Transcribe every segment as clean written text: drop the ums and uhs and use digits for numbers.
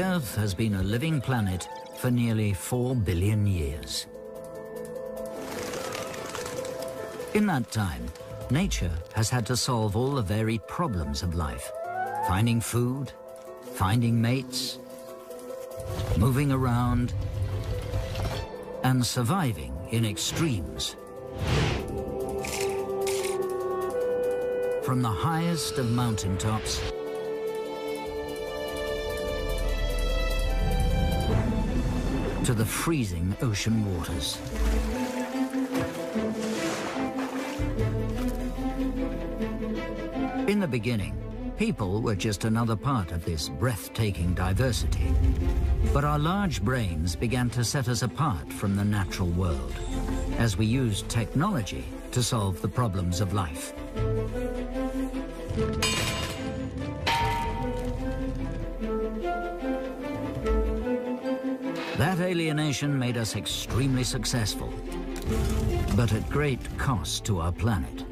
The Earth has been a living planet for nearly 4 billion years. In that time, nature has had to solve all the varied problems of life. Finding food, finding mates, moving around, and surviving in extremes. From the highest of mountaintops to the freezing ocean waters. In the beginning, people were just another part of this breathtaking diversity. But our large brains began to set us apart from the natural world as we used technology to solve the problems of life. That alienation made us extremely successful, but at great cost to our planet.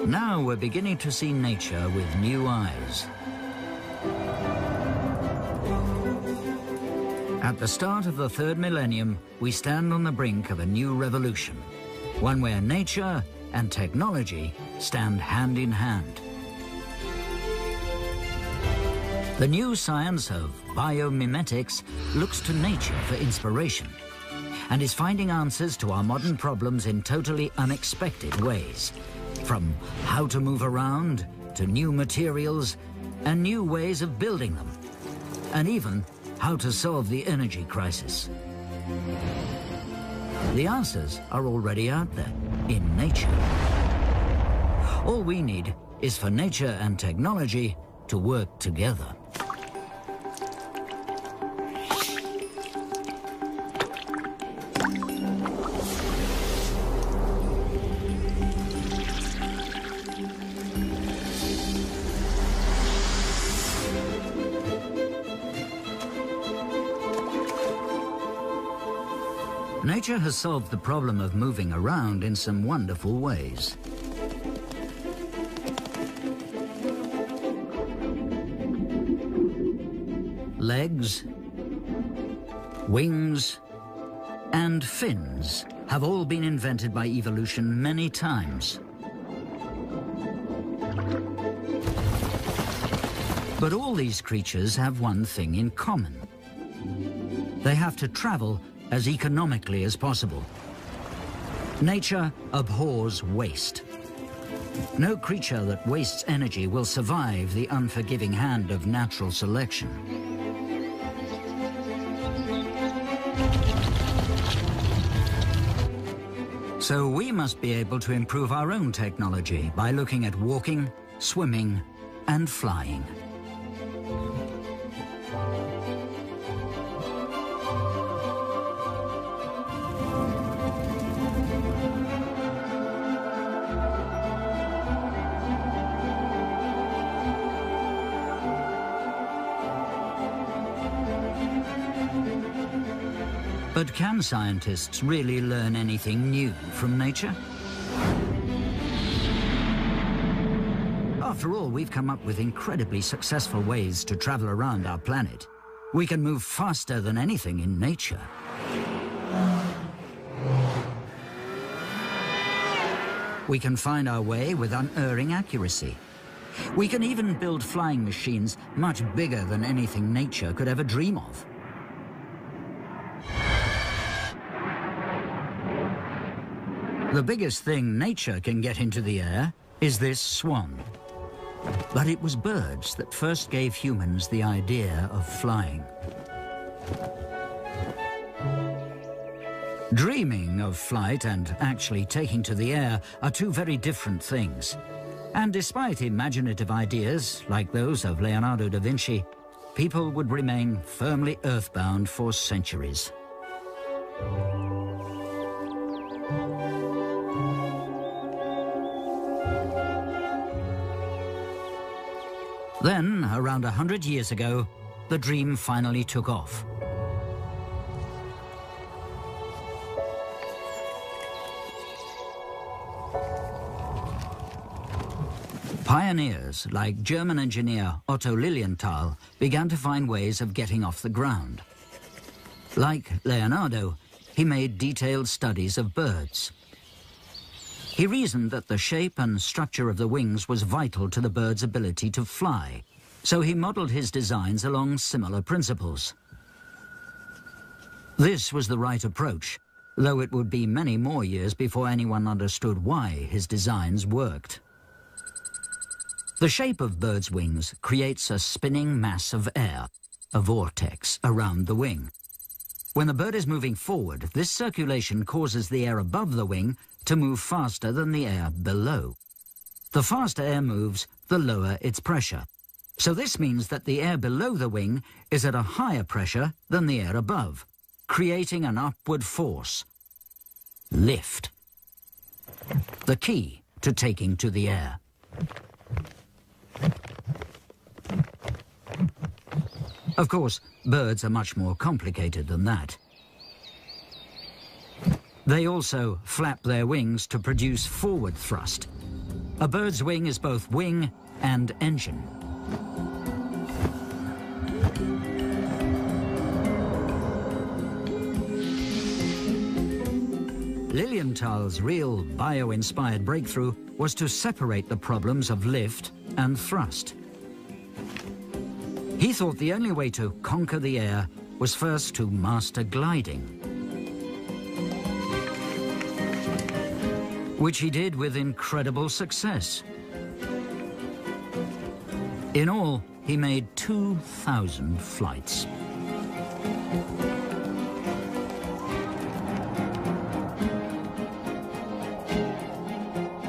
Now we're beginning to see nature with new eyes. At the start of the third millennium, we stand on the brink of a new revolution, one where nature and technology stand hand in hand. The new science of biomimetics looks to nature for inspiration and is finding answers to our modern problems in totally unexpected ways, from how to move around to new materials and new ways of building them, and even how to solve the energy crisis. The answers are already out there, in nature. All we need is for nature and technology to work together. Nature has solved the problem of moving around in some wonderful ways. Legs, wings, and fins have all been invented by evolution many times. But all these creatures have one thing in common. They have to travel as economically as possible. Nature abhors waste. No creature that wastes energy will survive the unforgiving hand of natural selection. So we must be able to improve our own technology by looking at walking, swimming, and flying. But can scientists really learn anything new from nature? After all, we've come up with incredibly successful ways to travel around our planet. We can move faster than anything in nature. We can find our way with unerring accuracy. We can even build flying machines much bigger than anything nature could ever dream of. The biggest thing nature can get into the air is this swan. But it was birds that first gave humans the idea of flying. Dreaming of flight and actually taking to the air are two very different things. And despite imaginative ideas like those of Leonardo da Vinci, people would remain firmly earthbound for centuries. Then, around 100 years ago, the dream finally took off. Pioneers like German engineer Otto Lilienthal began to find ways of getting off the ground. Like Leonardo, he made detailed studies of birds. He reasoned that the shape and structure of the wings was vital to the bird's ability to fly, so he modeled his designs along similar principles. This was the right approach, though it would be many more years before anyone understood why his designs worked. The shape of birds' wings creates a spinning mass of air, a vortex, around the wing. When the bird is moving forward, this circulation causes the air above the wing to move faster than the air below. The faster air moves, the lower its pressure. So this means that the air below the wing is at a higher pressure than the air above, creating an upward force. Lift. The key to taking to the air. Of course, birds are much more complicated than that. They also flap their wings to produce forward thrust. A bird's wing is both wing and engine. Lilienthal's real bio-inspired breakthrough was to separate the problems of lift and thrust. He thought the only way to conquer the air was first to master gliding, which he did with incredible success. In all, he made 2,000 flights.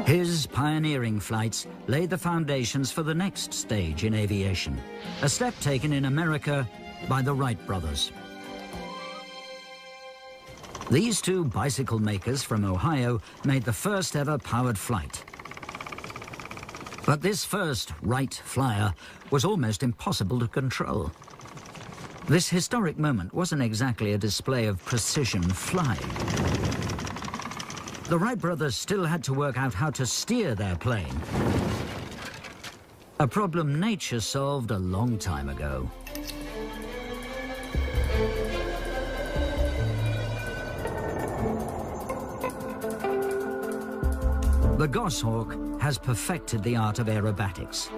His pioneering flights laid the foundations for the next stage in aviation, a step taken in America by the Wright brothers. These two bicycle makers from Ohio made the first ever powered flight. But this first Wright flyer was almost impossible to control. This historic moment wasn't exactly a display of precision flying. The Wright brothers still had to work out how to steer their plane, a problem nature solved a long time ago. The goshawk has perfected the art of aerobatics.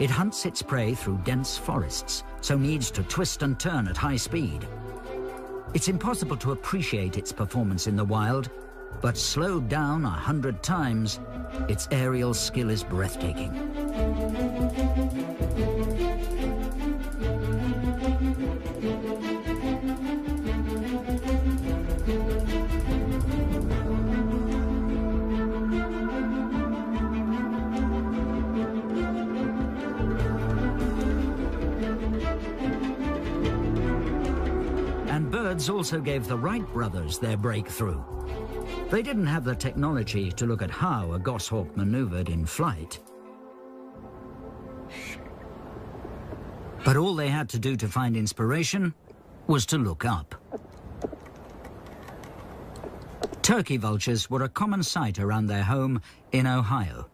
It hunts its prey through dense forests, so needs to twist and turn at high speed. It's impossible to appreciate its performance in the wild, but slowed down 100 times, its aerial skill is breathtaking. And birds also gave the Wright brothers their breakthrough. They didn't have the technology to look at how a goshawk maneuvered in flight. But all they had to do to find inspiration was to look up. Turkey vultures were a common sight around their home in Ohio.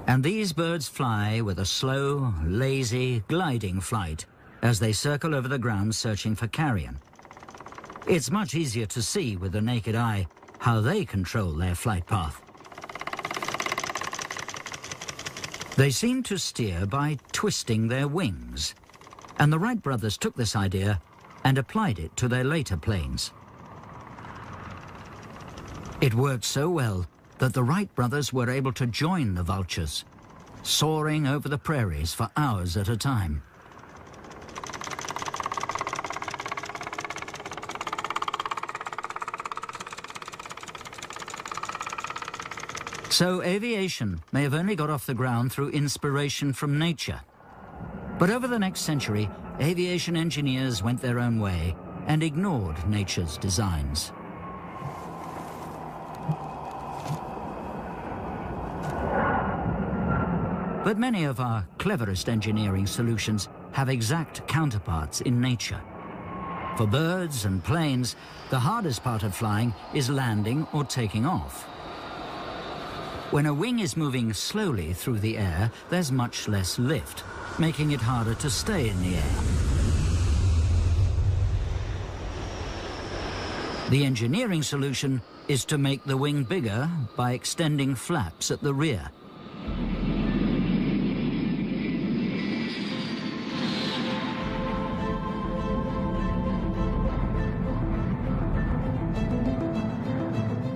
And these birds fly with a slow, lazy, gliding flight as they circle over the ground searching for carrion. It's much easier to see with the naked eye how they control their flight path. They seem to steer by twisting their wings, and the Wright brothers took this idea and applied it to their later planes. It worked so well that the Wright brothers were able to join the vultures, soaring over the prairies for hours at a time. So aviation may have only got off the ground through inspiration from nature. But over the next century, aviation engineers went their own way and ignored nature's designs. But many of our cleverest engineering solutions have exact counterparts in nature. For birds and planes, the hardest part of flying is landing or taking off. When a wing is moving slowly through the air, there's much less lift, making it harder to stay in the air. The engineering solution is to make the wing bigger by extending flaps at the rear.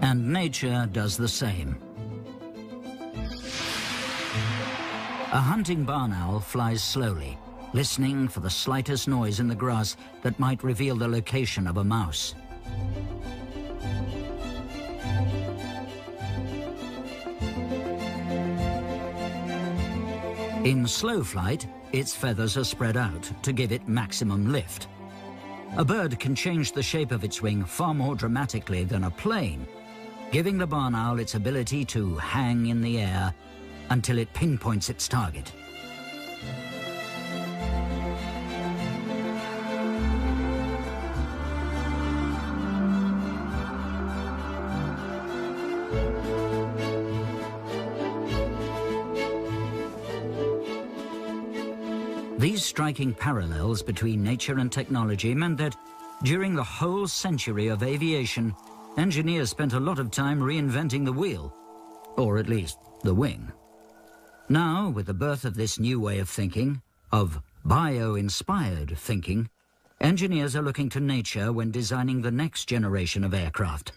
And nature does the same. A hunting barn owl flies slowly, listening for the slightest noise in the grass that might reveal the location of a mouse. In slow flight, its feathers are spread out to give it maximum lift. A bird can change the shape of its wing far more dramatically than a plane, giving the barn owl its ability to hang in the air until it pinpoints its target. These striking parallels between nature and technology meant that during the whole century of aviation, engineers spent a lot of time reinventing the wheel, or at least the wing. Now, with the birth of this new way of thinking, of bio-inspired thinking, engineers are looking to nature when designing the next generation of aircraft.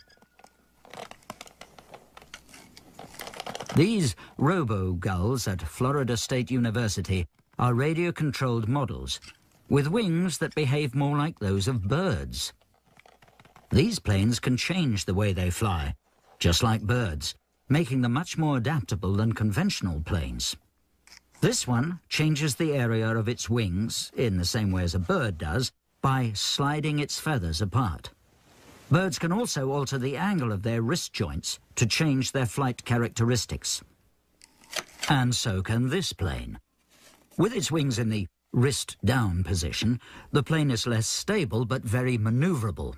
These robo-gulls at Florida State University are radio-controlled models with wings that behave more like those of birds. These planes can change the way they fly, just like birds, making them much more adaptable than conventional planes. This one changes the area of its wings, in the same way as a bird does, by sliding its feathers apart. Birds can also alter the angle of their wrist joints to change their flight characteristics. And so can this plane. With its wings in the wrist-down position, the plane is less stable but very maneuverable.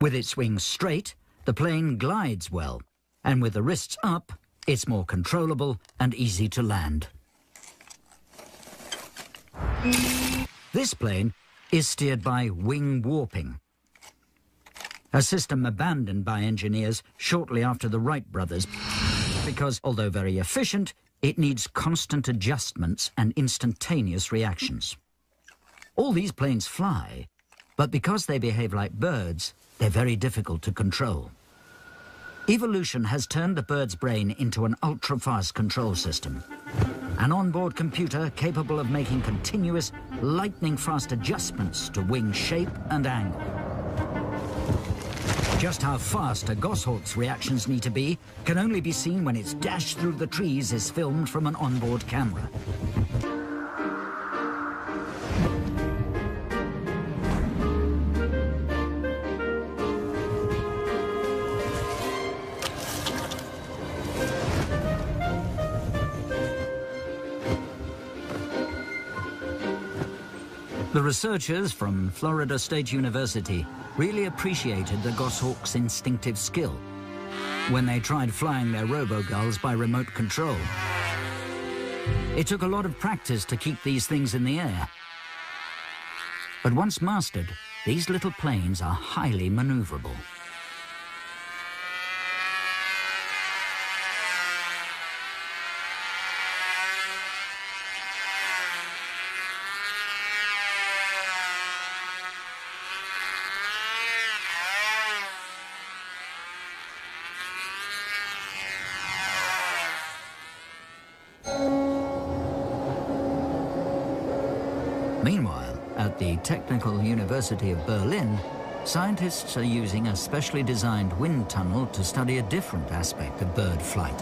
With its wings straight, the plane glides well, and with the wrists up, it's more controllable and easy to land. This plane is steered by wing warping, a system abandoned by engineers shortly after the Wright brothers, because, although very efficient, it needs constant adjustments and instantaneous reactions. All these planes fly, but because they behave like birds, they're very difficult to control. Evolution has turned the bird's brain into an ultra-fast control system. An onboard computer capable of making continuous, lightning-fast adjustments to wing shape and angle. Just how fast a goshawk's reactions need to be can only be seen when its dash through the trees is filmed from an onboard camera. The researchers from Florida State University really appreciated the goshawk's instinctive skill when they tried flying their robo-gulls by remote control. It took a lot of practice to keep these things in the air. But once mastered, these little planes are highly maneuverable. Meanwhile, at the Technical University of Berlin, scientists are using a specially designed wind tunnel to study a different aspect of bird flight.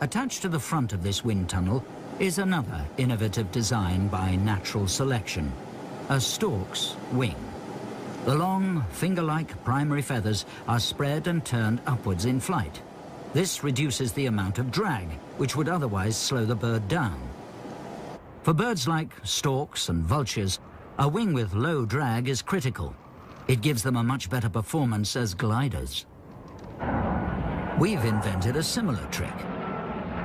Attached to the front of this wind tunnel is another innovative design by natural selection, a stork's wing. The long, finger-like primary feathers are spread and turned upwards in flight. This reduces the amount of drag, which would otherwise slow the bird down. For birds like storks and vultures, A wing with low drag is critical. It gives them a much better performance as gliders. We've invented a similar trick.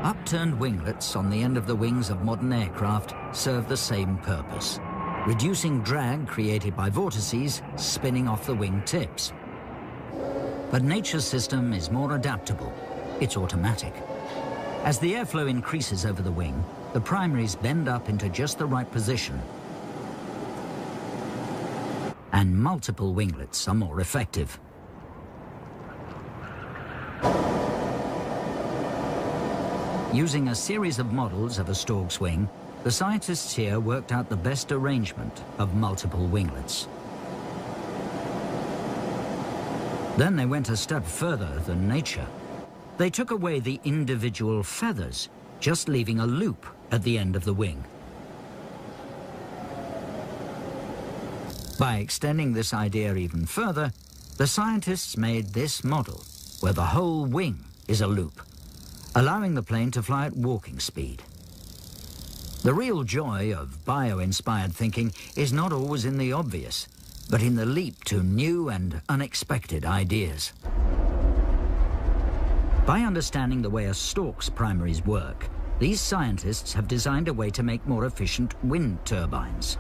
Upturned winglets on the end of the wings of modern aircraft serve the same purpose, reducing drag created by vortices spinning off the wing tips. But nature's system is more adaptable. It's automatic. As the airflow increases over the wing, the primaries bend up into just the right position. And multiple winglets are more effective. Using a series of models of a stork's wing, the scientists here worked out the best arrangement of multiple winglets. Then they went a step further than nature. They took away the individual feathers, just leaving a loop at the end of the wing. By extending this idea even further, the scientists made this model, where the whole wing is a loop, allowing the plane to fly at walking speed. The real joy of bio-inspired thinking is not always in the obvious, but in the leap to new and unexpected ideas. By understanding the way a stork's primaries work, these scientists have designed a way to make more efficient wind turbines.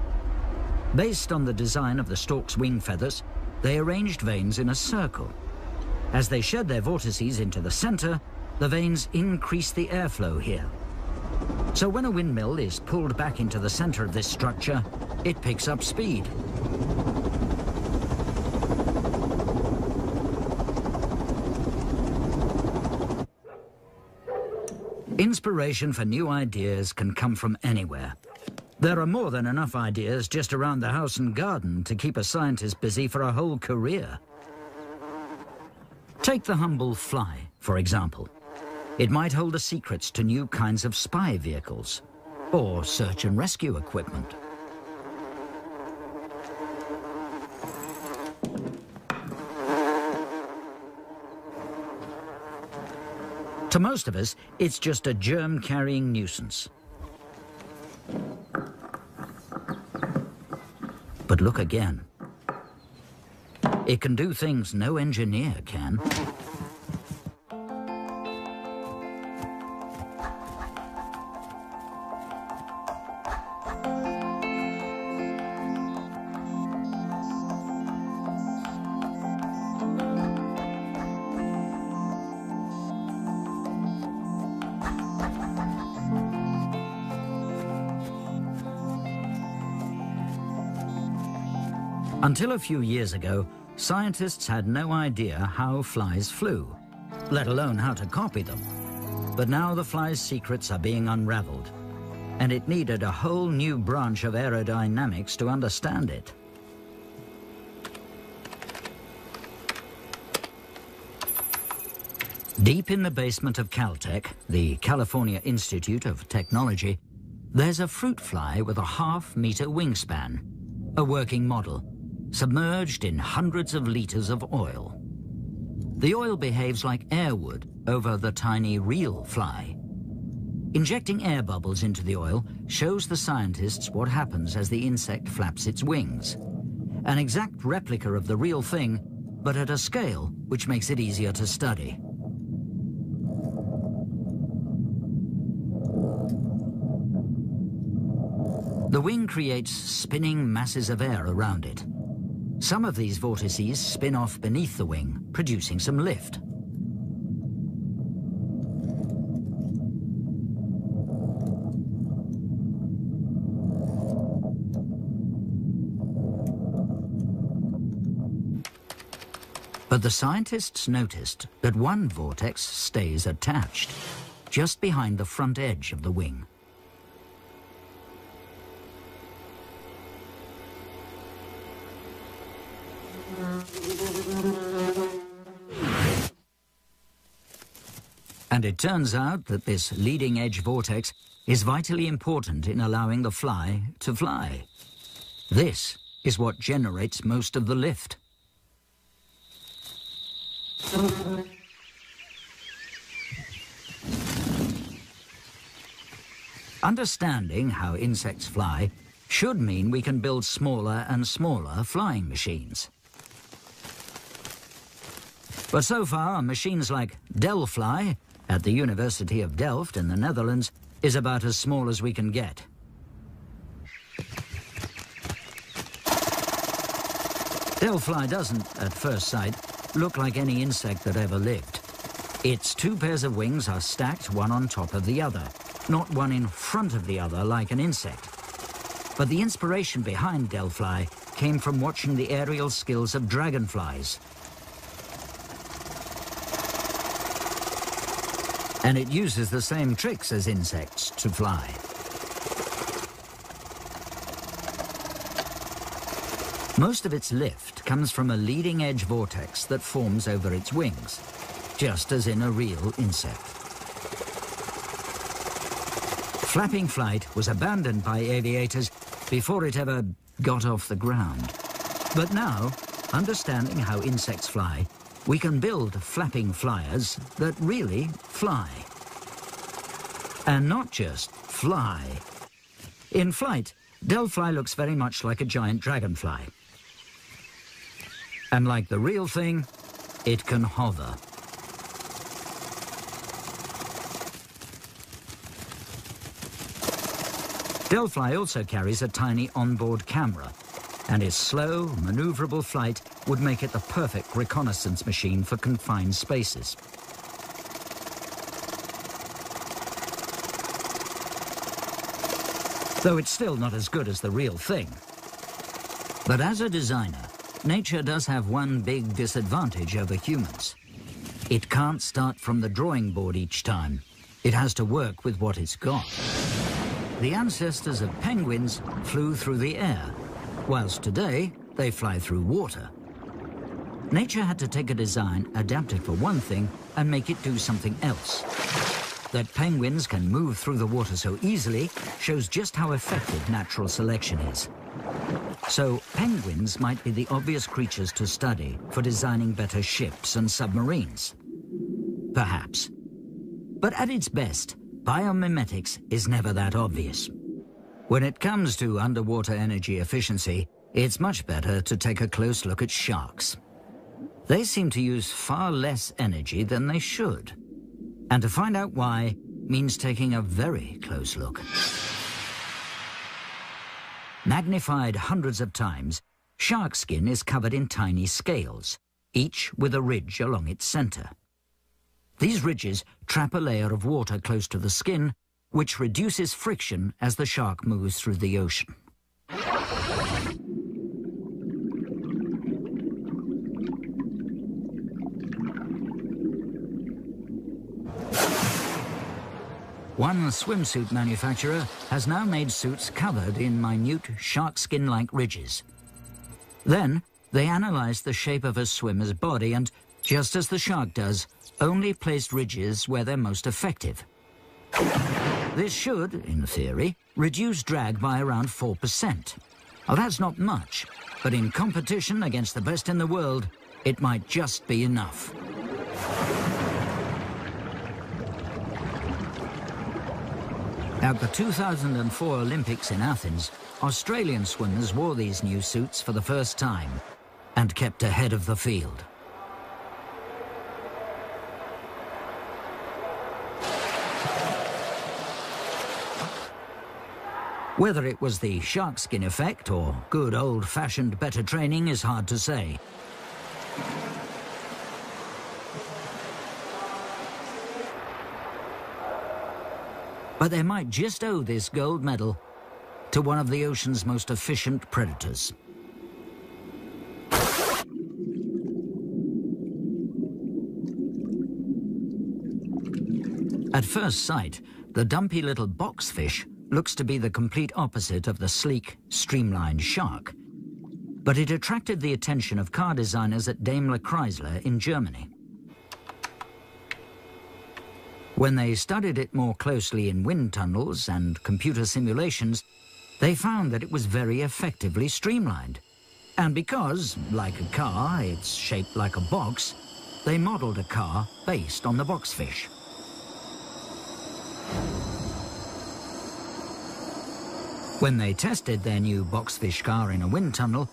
Based on the design of the stork's wing feathers, they arranged vanes in a circle. As they shed their vortices into the center, the vanes increase the airflow here. So when a windmill is pulled back into the center of this structure, it picks up speed. Inspiration for new ideas can come from anywhere. There are more than enough ideas just around the house and garden to keep a scientist busy for a whole career. Take the humble fly, for example. It might hold the secrets to new kinds of spy vehicles or search and rescue equipment. To most of us, it's just a germ-carrying nuisance. But look again. It can do things no engineer can. Until a few years ago, scientists had no idea how flies flew, let alone how to copy them. But now the fly's secrets are being unraveled, and it needed a whole new branch of aerodynamics to understand it. Deep in the basement of Caltech, the California Institute of Technology, there's a fruit fly with a half-meter wingspan, a working model, submerged in hundreds of liters of oil. The oil behaves like air would over the tiny real fly. Injecting air bubbles into the oil shows the scientists what happens as the insect flaps its wings. An exact replica of the real thing, but at a scale which makes it easier to study. The wing creates spinning masses of air around it. Some of these vortices spin off beneath the wing, producing some lift. But the scientists noticed that one vortex stays attached, just behind the front edge of the wing. And it turns out that this leading-edge vortex is vitally important in allowing the fly to fly. This is what generates most of the lift. Understanding how insects fly should mean we can build smaller and smaller flying machines. But so far, machines like Delphi at the University of Delft in the Netherlands is about as small as we can get. Delphi doesn't, at first sight, look like any insect that ever lived. Its two pairs of wings are stacked one on top of the other, not one in front of the other like an insect. But the inspiration behind Delphi came from watching the aerial skills of dragonflies. And it uses the same tricks as insects to fly. Most of its lift comes from a leading-edge vortex that forms over its wings, just as in a real insect. Flapping flight was abandoned by aviators before it ever got off the ground. But now, understanding how insects fly, we can build flapping flyers that really fly. And not just fly. In flight, Delphi looks very much like a giant dragonfly. And like the real thing, it can hover. Delphi also carries a tiny onboard camera, and its slow, maneuverable flight would make it the perfect reconnaissance machine for confined spaces. Though it's still not as good as the real thing. But as a designer, nature does have one big disadvantage over humans. It can't start from the drawing board each time. It has to work with what it's got. The ancestors of penguins flew through the air, whilst today they fly through water. Nature had to take a design adapted for one thing and make it do something else. That penguins can move through the water so easily shows just how effective natural selection is. So penguins might be the obvious creatures to study for designing better ships and submarines. Perhaps. But at its best, biomimetics is never that obvious. When it comes to underwater energy efficiency, it's much better to take a close look at sharks. They seem to use far less energy than they should. And to find out why means taking a very close look. Magnified hundreds of times, shark skin is covered in tiny scales, each with a ridge along its center. These ridges trap a layer of water close to the skin, which reduces friction as the shark moves through the ocean. One swimsuit manufacturer has now made suits covered in minute shark skin-like ridges. Then they analyzed the shape of a swimmer's body and, just as the shark does, only placed ridges where they're most effective. This should, in theory, reduce drag by around 4%. Well, that's not much, but in competition against the best in the world, it might just be enough. At the 2004 Olympics in Athens, Australian swimmers wore these new suits for the first time and kept ahead of the field. Whether it was the shark skin effect or good old-fashioned better training is hard to say. But they might just owe this gold medal to one of the ocean's most efficient predators. At first sight, the dumpy little boxfish looks to be the complete opposite of the sleek, streamlined shark. But it attracted the attention of car designers at Daimler Chrysler in Germany. When they studied it more closely in wind tunnels and computer simulations, they found that it was very effectively streamlined. And because, like a car, it's shaped like a box, they modeled a car based on the boxfish. When they tested their new boxfish car in a wind tunnel,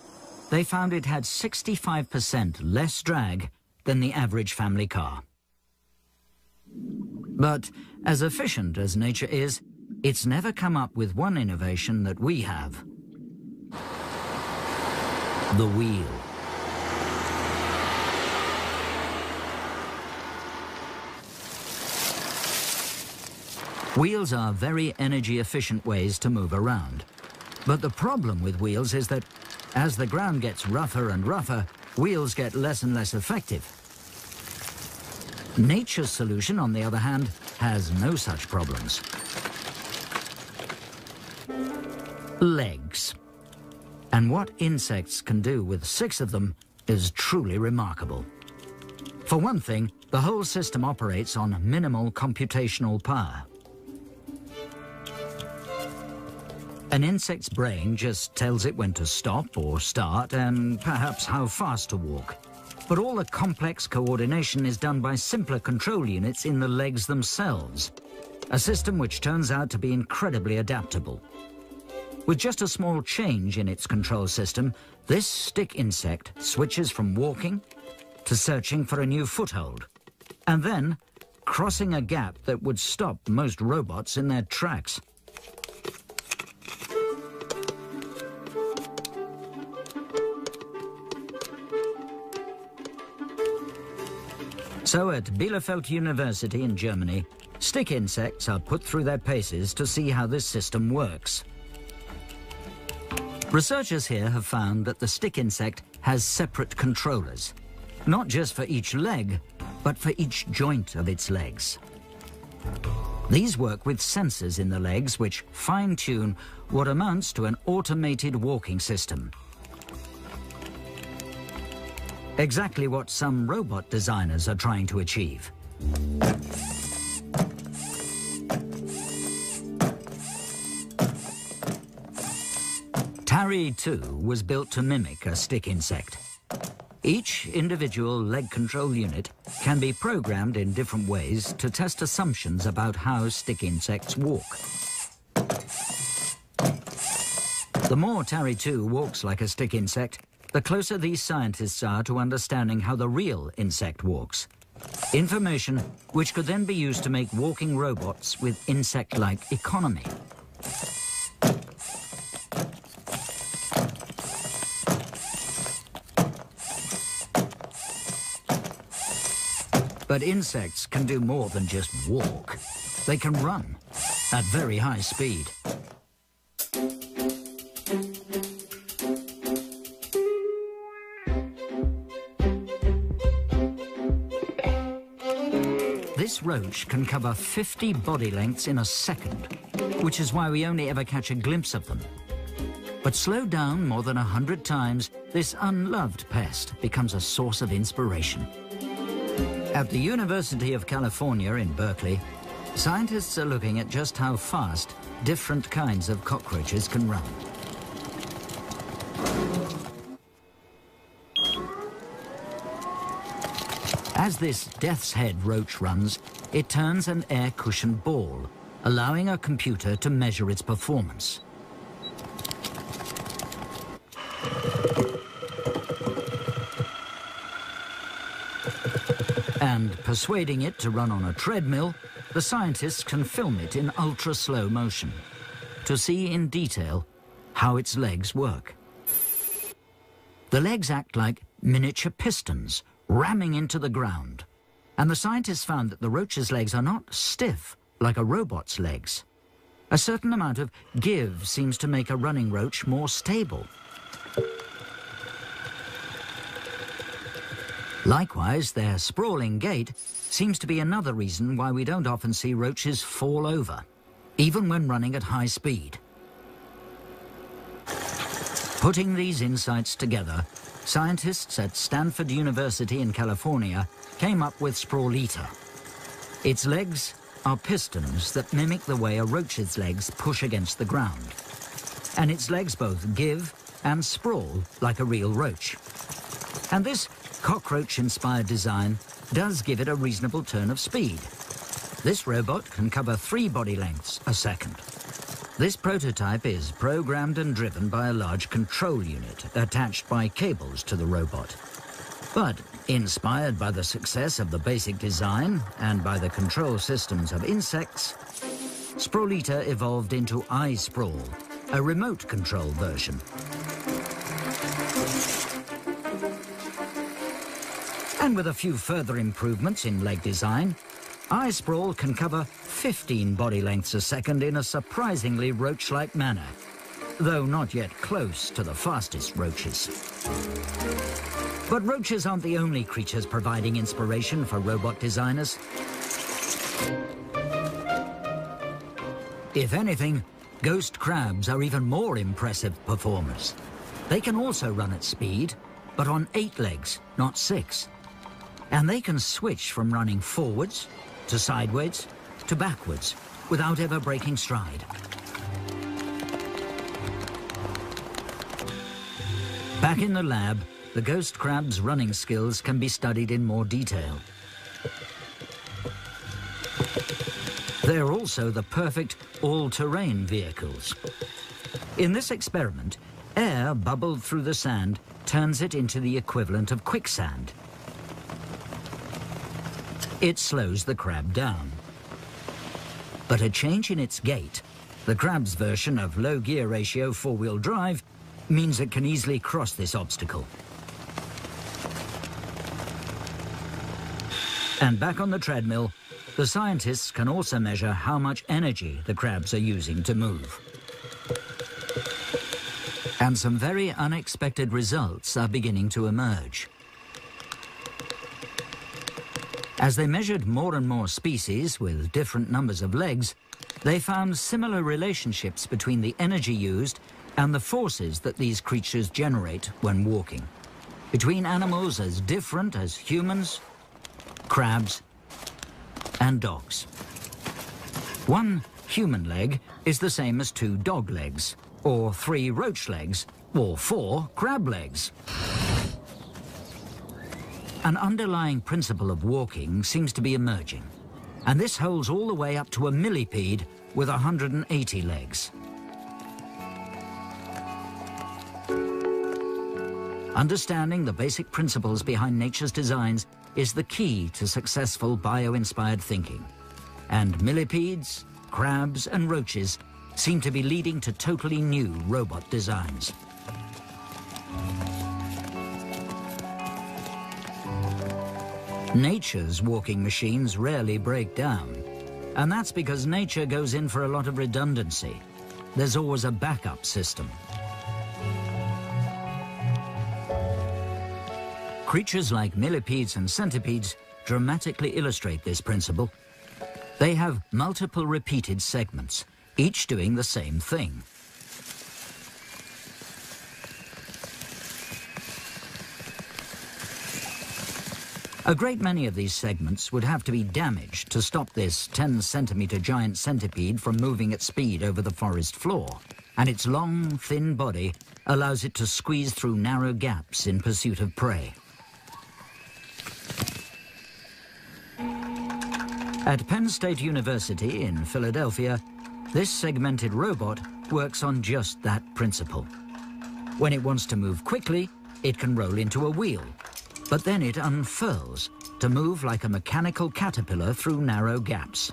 they found it had 65% less drag than the average family car. But as efficient as nature is, it's never come up with one innovation that we have. The wheel. Wheels are very energy-efficient ways to move around. But the problem with wheels is that as the ground gets rougher and rougher, wheels get less and less effective. Nature's solution, on the other hand, has no such problems. Legs. And what insects can do with 6 of them is truly remarkable. For one thing, the whole system operates on minimal computational power. An insect's brain just tells it when to stop or start and perhaps how fast to walk. But all the complex coordination is done by simpler control units in the legs themselves, a system which turns out to be incredibly adaptable. With just a small change in its control system, this stick insect switches from walking to searching for a new foothold, and then crossing a gap that would stop most robots in their tracks. So at Bielefeld University in Germany, stick insects are put through their paces to see how this system works. Researchers here have found that the stick insect has separate controllers, not just for each leg, but for each joint of its legs. These work with sensors in the legs which fine-tune what amounts to an automated walking system. Exactly what some robot designers are trying to achieve. Tari 2 was built to mimic a stick insect. Each individual leg control unit can be programmed in different ways to test assumptions about how stick insects walk. The more Tari 2 walks like a stick insect, the closer these scientists are to understanding how the real insect walks. Information which could then be used to make walking robots with insect-like economy. But insects can do more than just walk. They can run at very high speed. This roach can cover 50 body lengths in a second, which is why we only ever catch a glimpse of them. But slowed down more than 100 times, this unloved pest becomes a source of inspiration. At the University of California in Berkeley, scientists are looking at just how fast different kinds of cockroaches can run. As this death's head roach runs, it turns an air-cushioned ball, allowing a computer to measure its performance. And persuading it to run on a treadmill, the scientists can film it in ultra-slow motion to see in detail how its legs work. The legs act like miniature pistons, ramming into the ground. And the scientists found that the roach's legs are not stiff like a robot's legs. A certain amount of give seems to make a running roach more stable. Likewise, their sprawling gait seems to be another reason why we don't often see roaches fall over, even when running at high speed. Putting these insights together, scientists at Stanford University in California came up with Sprawlita. Its legs are pistons that mimic the way a roach's legs push against the ground. And its legs both give and sprawl like a real roach. And this cockroach-inspired design does give it a reasonable turn of speed. This robot can cover 3 body lengths a second. This prototype is programmed and driven by a large control unit attached by cables to the robot. But inspired by the success of the basic design and by the control systems of insects, Sprawlita evolved into iSprawl, a remote control version. And with a few further improvements in leg design, iSprawl can cover 15 body lengths a second in a surprisingly roach-like manner, though not yet close to the fastest roaches. But roaches aren't the only creatures providing inspiration for robot designers. If anything, ghost crabs are even more impressive performers. They can also run at speed, but on 8 legs, not 6. And they can switch from running forwards to sideways to backwards without ever breaking stride. Back in the lab, the ghost crab's running skills can be studied in more detail. They're also the perfect all-terrain vehicles. In this experiment, air bubbled through the sand turns it into the equivalent of quicksand. It slows the crab down. But a change in its gait, the crab's version of low gear ratio 4-wheel drive, means it can easily cross this obstacle. And back on the treadmill, the scientists can also measure how much energy the crabs are using to move. And some very unexpected results are beginning to emerge. As they measured more and more species with different numbers of legs, they found similar relationships between the energy used and the forces that these creatures generate when walking, between animals as different as humans, crabs, and dogs. One human leg is the same as 2 dog legs, or 3 roach legs, or 4 crab legs. An underlying principle of walking seems to be emerging, and this holds all the way up to a millipede with 180 legs. Understanding the basic principles behind nature's designs is the key to successful bio-inspired thinking. And millipedes, crabs, and roaches seem to be leading to totally new robot designs. Nature's walking machines rarely break down, and that's because nature goes in for a lot of redundancy. There's always a backup system. Creatures like millipedes and centipedes dramatically illustrate this principle. They have multiple repeated segments, each doing the same thing. A great many of these segments would have to be damaged to stop this 10-centimeter giant centipede from moving at speed over the forest floor, and its long, thin body allows it to squeeze through narrow gaps in pursuit of prey. At Penn State University in Philadelphia, this segmented robot works on just that principle. When it wants to move quickly, it can roll into a wheel, but then it unfurls to move like a mechanical caterpillar through narrow gaps.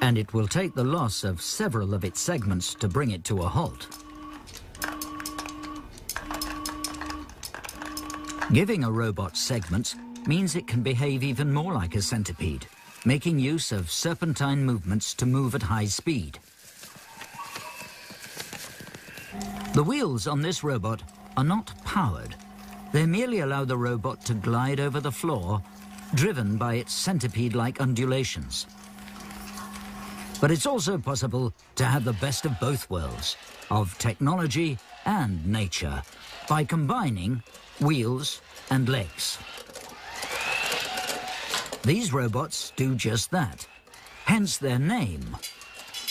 And it will take the loss of several of its segments to bring it to a halt. Giving a robot segments means it can behave even more like a centipede, making use of serpentine movements to move at high speed. The wheels on this robot are not powered. They merely allow the robot to glide over the floor, driven by its centipede-like undulations. But it's also possible to have the best of both worlds, of technology and nature, by combining wheels and legs. These robots do just that, hence their name,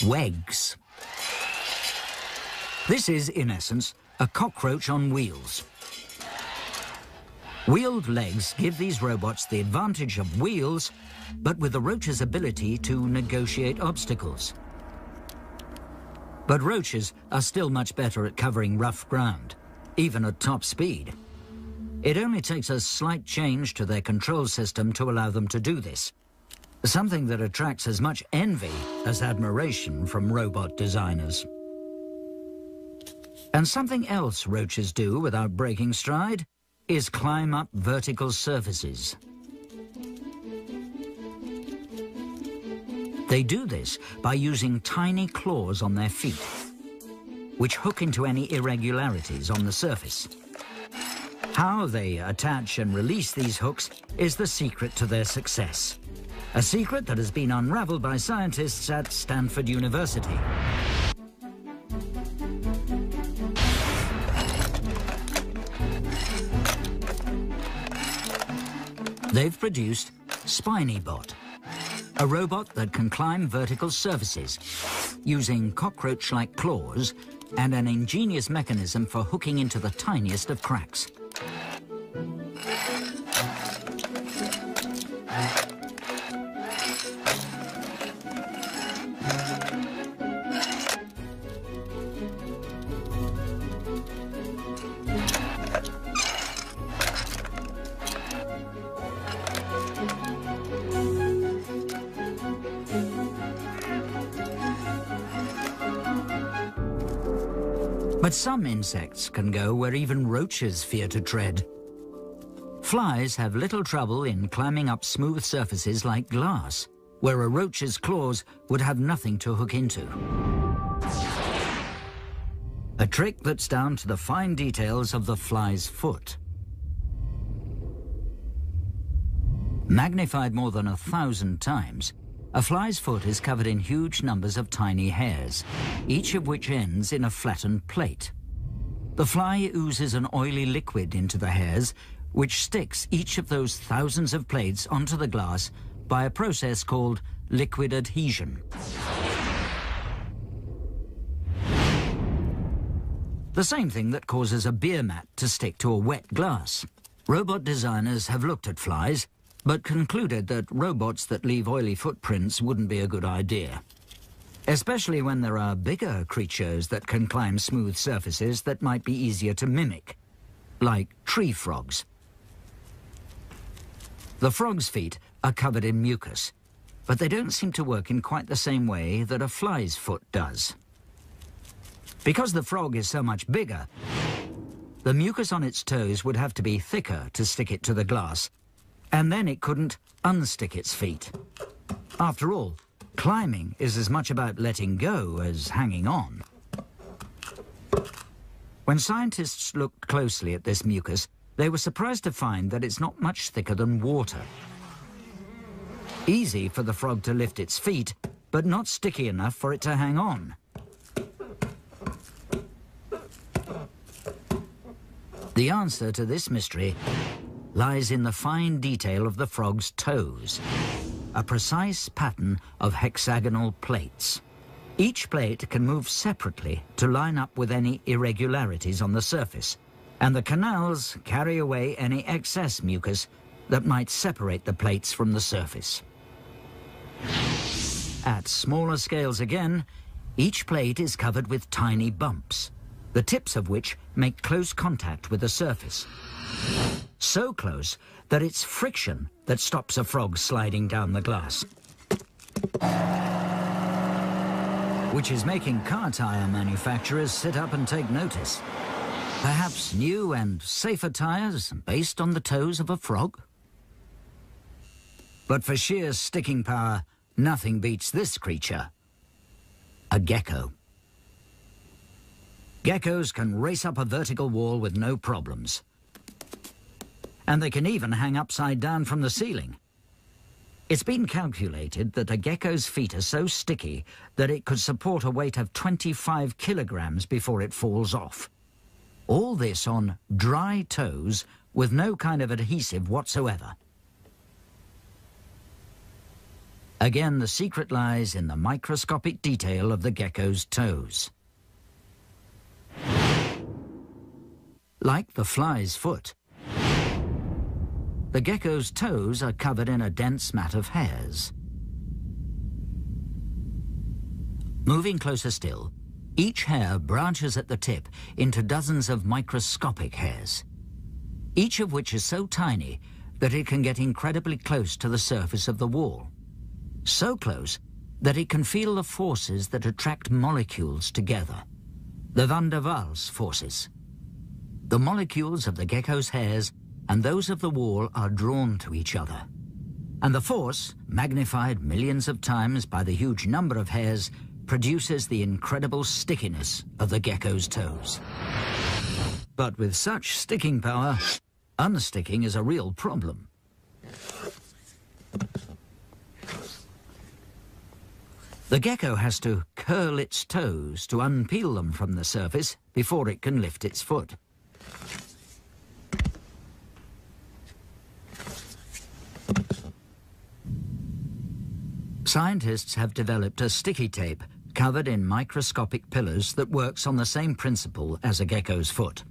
WEGs. This is, in essence, a cockroach on wheels. Wheeled legs give these robots the advantage of wheels, but with the roach's ability to negotiate obstacles. But roaches are still much better at covering rough ground, even at top speed. It only takes a slight change to their control system to allow them to do this, something that attracts as much envy as admiration from robot designers. And something else roaches do without breaking stride is climb up vertical surfaces. They do this by using tiny claws on their feet, which hook into any irregularities on the surface. How they attach and release these hooks is the secret to their success, a secret that has been unraveled by scientists at Stanford University. They've produced SpinyBot, a robot that can climb vertical surfaces using cockroach-like claws and an ingenious mechanism for hooking into the tiniest of cracks. But some insects can go where even roaches fear to tread. Flies have little trouble in climbing up smooth surfaces like glass, where a roach's claws would have nothing to hook into. A trick that's down to the fine details of the fly's foot. Magnified more than 1,000 times, a fly's foot is covered in huge numbers of tiny hairs, each of which ends in a flattened plate. The fly oozes an oily liquid into the hairs, which sticks each of those thousands of plates onto the glass by a process called liquid adhesion. The same thing that causes a beer mat to stick to a wet glass. Robot designers have looked at flies, but concluded that robots that leave oily footprints wouldn't be a good idea. Especially when there are bigger creatures that can climb smooth surfaces that might be easier to mimic, like tree frogs. The frog's feet are covered in mucus, but they don't seem to work in quite the same way that a fly's foot does. Because the frog is so much bigger, the mucus on its toes would have to be thicker to stick it to the glass, and then it couldn't unstick its feet. After all, climbing is as much about letting go as hanging on. When scientists looked closely at this mucus, they were surprised to find that it's not much thicker than water. Easy for the frog to lift its feet, but not sticky enough for it to hang on. The answer to this mystery lies in the fine detail of the frog's toes, a precise pattern of hexagonal plates. Each plate can move separately to line up with any irregularities on the surface, and the canals carry away any excess mucus that might separate the plates from the surface. At smaller scales again, each plate is covered with tiny bumps, the tips of which make close contact with the surface. So close that it's friction that stops a frog sliding down the glass. Which is making car tire manufacturers sit up and take notice. Perhaps new and safer tires based on the toes of a frog? But for sheer sticking power, nothing beats this creature. A gecko. Geckos can race up a vertical wall with no problems. And they can even hang upside down from the ceiling. It's been calculated that a gecko's feet are so sticky that it could support a weight of 25 kilograms before it falls off. All this on dry toes with no kind of adhesive whatsoever. Again, the secret lies in the microscopic detail of the gecko's toes. Like the fly's foot, the gecko's toes are covered in a dense mat of hairs. Moving closer still, each hair branches at the tip into dozens of microscopic hairs, each of which is so tiny that it can get incredibly close to the surface of the wall. So close that it can feel the forces that attract molecules together, the van der Waals forces. The molecules of the gecko's hairs and those of the wall are drawn to each other. And the force, magnified millions of times by the huge number of hairs, produces the incredible stickiness of the gecko's toes. But with such sticking power, unsticking is a real problem. The gecko has to curl its toes to unpeel them from the surface before it can lift its foot. Scientists have developed a sticky tape covered in microscopic pillars that works on the same principle as a gecko's foot.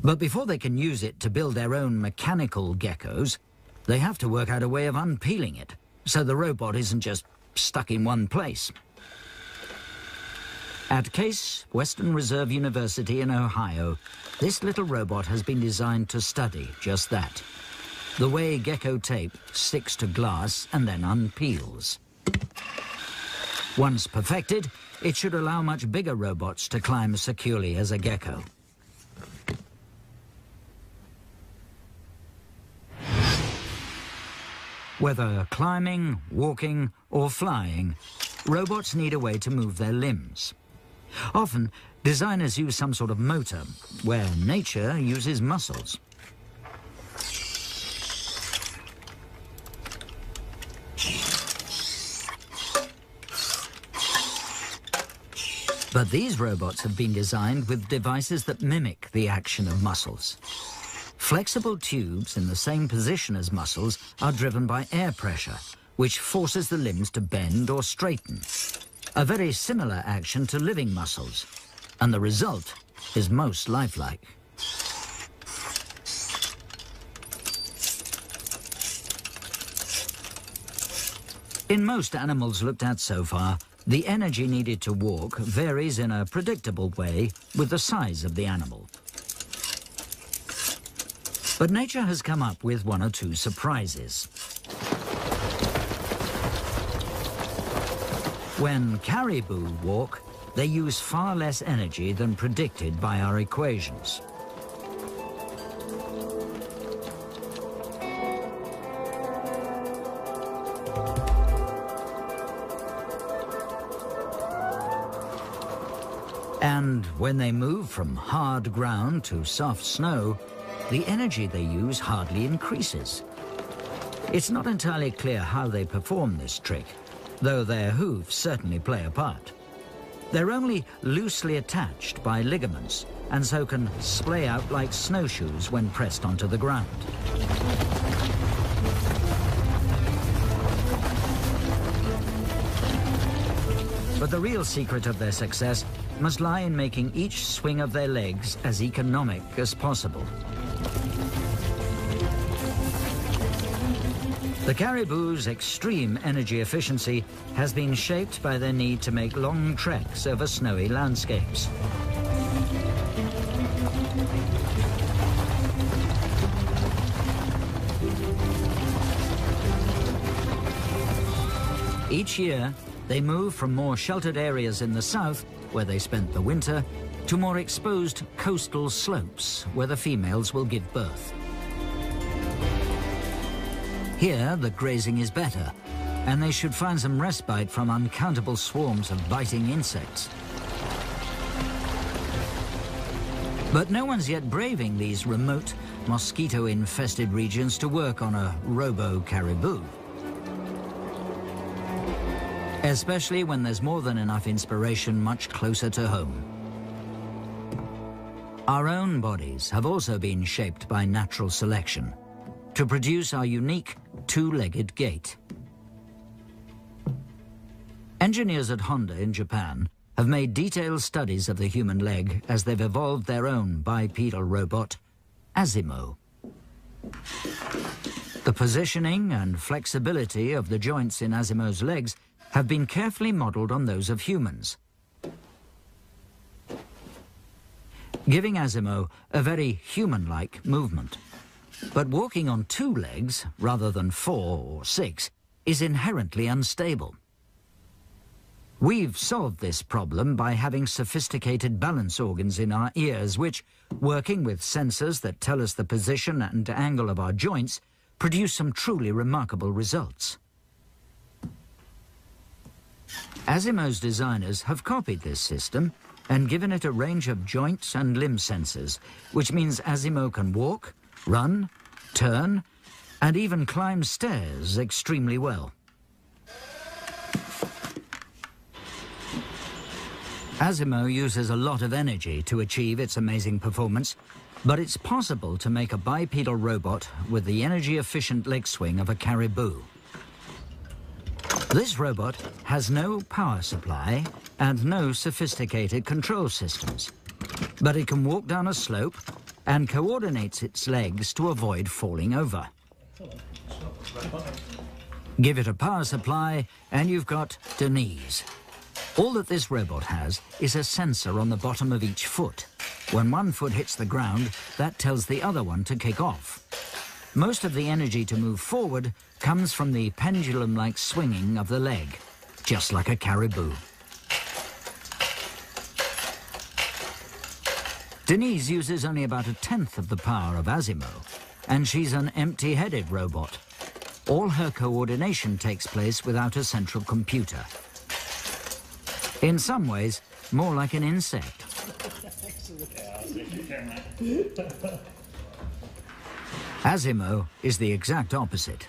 But before they can use it to build their own mechanical geckos, they have to work out a way of unpeeling it, so the robot isn't just stuck in one place. At Case Western Reserve University in Ohio, this little robot has been designed to study just that. The way gecko tape sticks to glass and then unpeels. Once perfected, it should allow much bigger robots to climb securely as a gecko. Whether climbing, walking, or flying, robots need a way to move their limbs. Often, designers use some sort of motor, where nature uses muscles. But these robots have been designed with devices that mimic the action of muscles. Flexible tubes in the same position as muscles are driven by air pressure, which forces the limbs to bend or straighten. A very similar action to living muscles, and the result is most lifelike. In most animals looked at so far, the energy needed to walk varies in a predictable way with the size of the animal. But nature has come up with one or two surprises. When caribou walk, they use far less energy than predicted by our equations. And when they move from hard ground to soft snow, the energy they use hardly increases. It's not entirely clear how they perform this trick, though their hooves certainly play a part. They're only loosely attached by ligaments, and so can splay out like snowshoes when pressed onto the ground. But the real secret of their success must lie in making each swing of their legs as economic as possible. The caribou's extreme energy efficiency has been shaped by their need to make long treks over snowy landscapes. Each year, they move from more sheltered areas in the south, where they spent the winter, to more exposed coastal slopes, where the females will give birth. Here, the grazing is better, and they should find some respite from uncountable swarms of biting insects. But no one's yet braving these remote, mosquito-infested regions to work on a robo-caribou. Especially when there's more than enough inspiration much closer to home. Our own bodies have also been shaped by natural selection to produce our unique two-legged gait. Engineers at Honda in Japan have made detailed studies of the human leg as they've evolved their own bipedal robot, Asimo. The positioning and flexibility of the joints in Asimov's legs have been carefully modelled on those of humans, giving Asimov a very human-like movement. But walking on 2 legs, rather than 4 or 6, is inherently unstable. We've solved this problem by having sophisticated balance organs in our ears which, working with sensors that tell us the position and angle of our joints, produce some truly remarkable results. Asimov's designers have copied this system and given it a range of joints and limb sensors, which means Asimov can walk, run, turn, and even climb stairs extremely well. Asimov uses a lot of energy to achieve its amazing performance, but it's possible to make a bipedal robot with the energy-efficient leg swing of a caribou. This robot has no power supply and no sophisticated control systems, but it can walk down a slope and coordinates its legs to avoid falling over. Give it a power supply and you've got Denise. All that this robot has is a sensor on the bottom of each foot. When one foot hits the ground, that tells the other one to kick off. Most of the energy to move forward comes from the pendulum-like swinging of the leg, just like a caribou. Denise uses only about 1/10 of the power of Asimov, and she's an empty-headed robot. All her coordination takes place without a central computer. In some ways, more like an insect. Asimov is the exact opposite.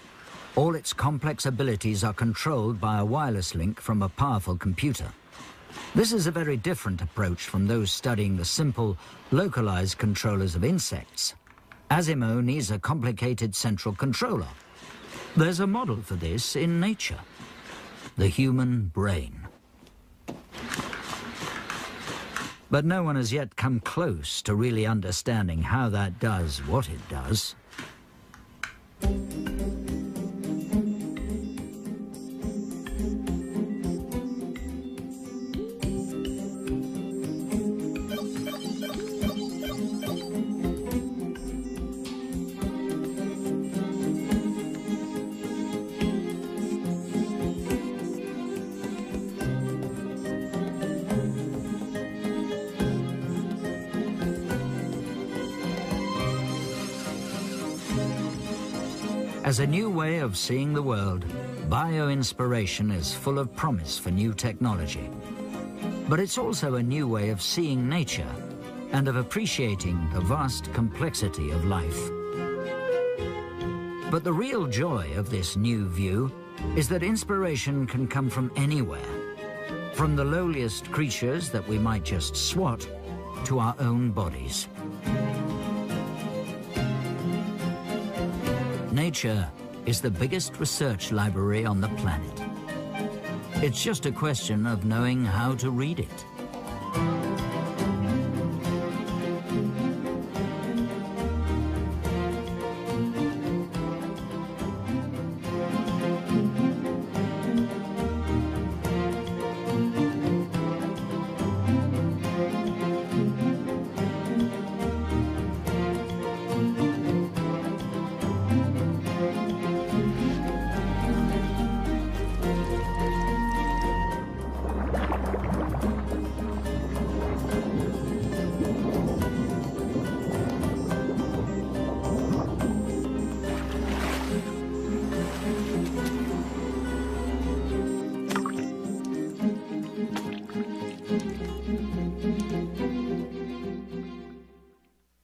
All its complex abilities are controlled by a wireless link from a powerful computer. This is a very different approach from those studying the simple, localized controllers of insects. Asimov needs a complicated central controller. There's a model for this in nature: the human brain. But no one has yet come close to really understanding how that does what it does. As a new way of seeing the world, bio-inspiration is full of promise for new technology. But it's also a new way of seeing nature and of appreciating the vast complexity of life. But the real joy of this new view is that inspiration can come from anywhere, from the lowliest creatures that we might just swat to our own bodies. Nature is the biggest research library on the planet. It's just a question of knowing how to read it.